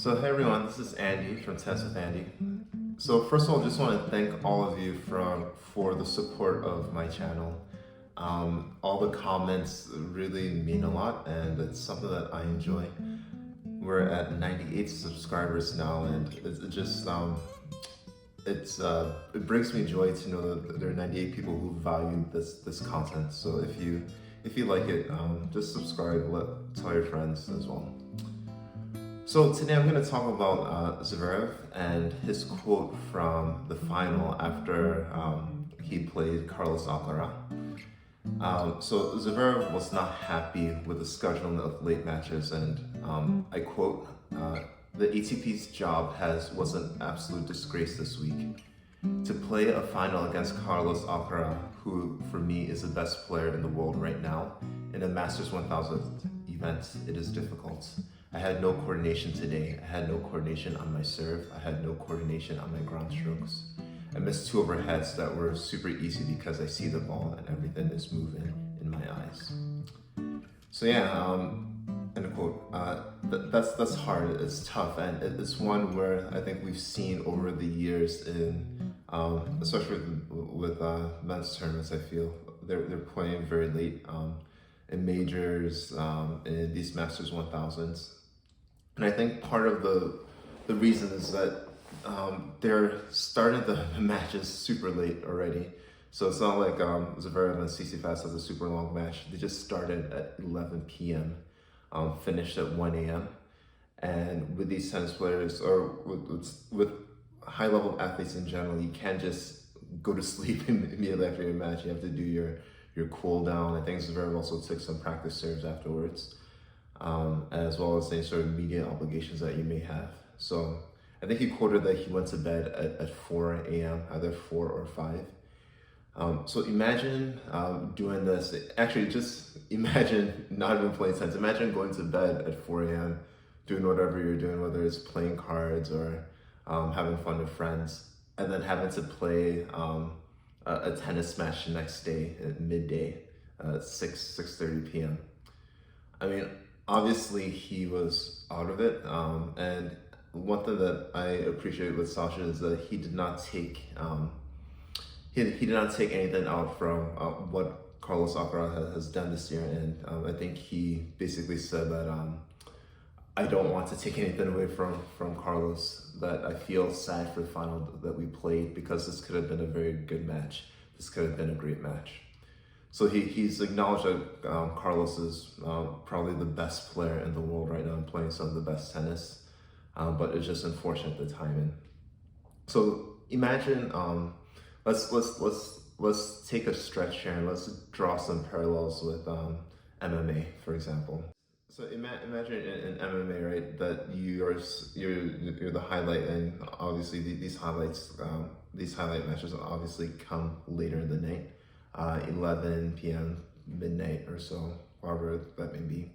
So hey everyone, this is Andy from Test with Andy. So first of all, just want to thank all of you for the support of my channel. All the comments really mean a lot, and it's something that I enjoy. We're at 98 subscribers now, and it brings me joy to know that there are 98 people who value this content. So if you like it, just subscribe, tell your friends as well. So today I'm going to talk about Zverev and his quote from the final after he played Carlos Alcaraz. So Zverev was not happy with the scheduling of late matches, and I quote, "The ATP's job was an absolute disgrace this week. To play a final against Carlos Alcaraz, who for me is the best player in the world right now, in a Masters 1000 event, it is difficult. I had no coordination today. I had no coordination on my serve. I had no coordination on my ground strokes. I missed two overheads that were super easy because I see the ball and everything is moving in my eyes." So yeah, end quote. That's hard. It's tough, and it's one where I think we've seen over the years in, especially with men's tournaments. I feel they're playing very late in majors, in these Masters 1000s. And I think part of the reason is that they're starting the matches super late already. So it's not like Zverev and Tsitsipas has a super long match. They just started at 11 p.m., finished at 1 a.m. And with these tennis players, or with high-level athletes in general, you can't just go to sleep immediately after your match. You have to do your cool down. I think Zverev also took some practice serves afterwards, as well as any sort of media obligations that you may have. So I think he quoted that he went to bed at 4 a.m., either 4 or 5. So imagine doing this. Actually, just imagine not even playing tennis. Imagine going to bed at 4 a.m., doing whatever you're doing, whether it's playing cards or having fun with friends, and then having to play a tennis match the next day at midday, 6:30 p.m. I mean, obviously he was out of it, and one thing that I appreciate with Sasha is that he did not take he did not take anything out from what Carlos Alcaraz has done this year, and I think he basically said that I don't want to take anything away from Carlos, that I feel sad for the final that we played because this could have been a very good match. This could have been a great match. So he's acknowledged that Carlos is probably the best player in the world right now and playing some of the best tennis, but it's just unfortunate the timing. So imagine, let's take a stretch here and let's draw some parallels with MMA, for example. So imagine in MMA, right, that you're the highlight, and obviously these highlight matches obviously come later in the night. 11 p.m., midnight or so, however that may be.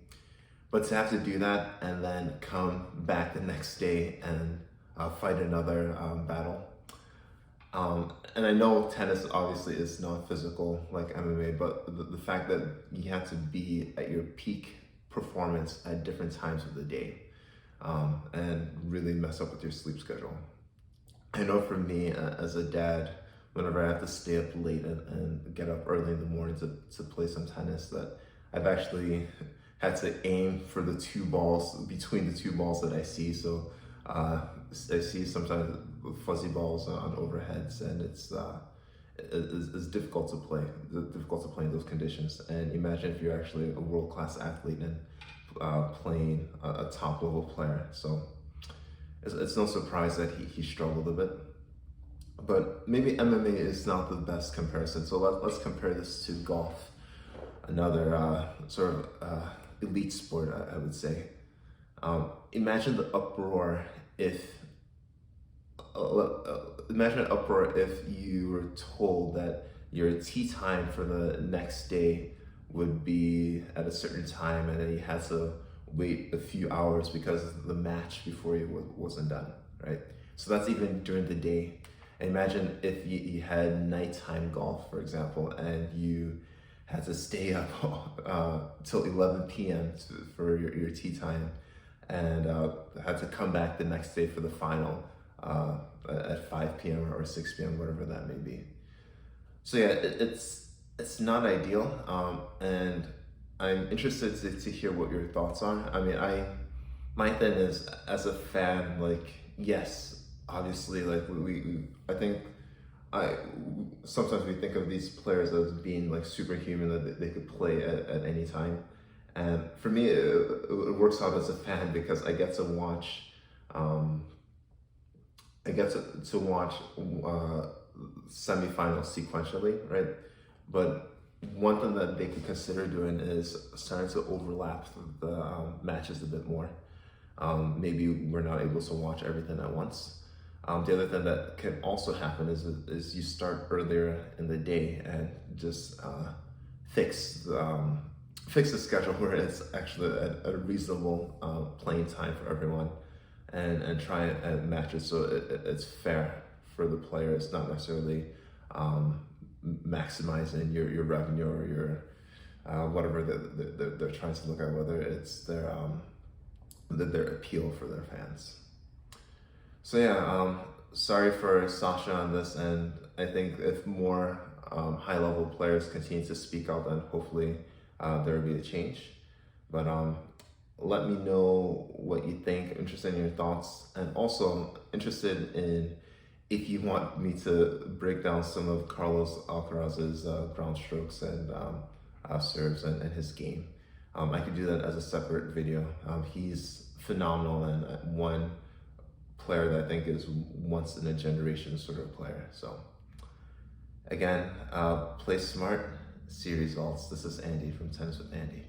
But to have to do that and then come back the next day and fight another battle. And I know tennis obviously is not physical like MMA, but the fact that you have to be at your peak performance at different times of the day and really mess up with your sleep schedule. I know for me as a dad, whenever I have to stay up late and get up early in the morning to play some tennis, that I've actually had to aim for the two balls, between the two balls that I see. So I see sometimes fuzzy balls on overheads, and it's difficult to play. Difficult to play in those conditions. And imagine if you're actually a world-class athlete and playing a top-level player. So it's no surprise that he struggled a bit. But maybe MMA is not the best comparison. So let's compare this to golf, another sort of elite sport, I would say. Imagine the uproar if you were told that your tee time for the next day would be at a certain time, and then you had to wait a few hours because the match before you wasn't done, right? So that's even during the day. Imagine if you had nighttime golf, for example, and you had to stay up till 11 p.m. for your tee time, and had to come back the next day for the final at 5 p.m. or 6 p.m., whatever that may be. So yeah, it's not ideal, and I'm interested to hear what your thoughts are. I mean, my thing is, as a fan, like, yes, obviously, like I think I sometimes we think of these players as being like superhuman, that they could play at any time. And for me, it works out as a fan because I get to watch, I get to watch semifinals sequentially, right? But one thing that they could consider doing is starting to overlap the matches a bit more. Maybe we're not able to watch everything at once. The other thing that can also happen is you start earlier in the day and just fix fix the schedule where it's actually a reasonable playing time for everyone, and try and match it so it's fair for the players, not necessarily maximizing your revenue or your whatever they're trying to look at, whether it's their appeal for their fans. So yeah, sorry for Sasha on this, and I think if more high-level players continue to speak out, then hopefully there will be a change. But let me know what you think. I'm interested in your thoughts, and also I'm interested in if you want me to break down some of Carlos Alcaraz's ground strokes and serves and his game. I could do that as a separate video. He's phenomenal and one player that I think is once in a generation sort of player. So again, play smart, see results. This is Andy from Tennis with Andy.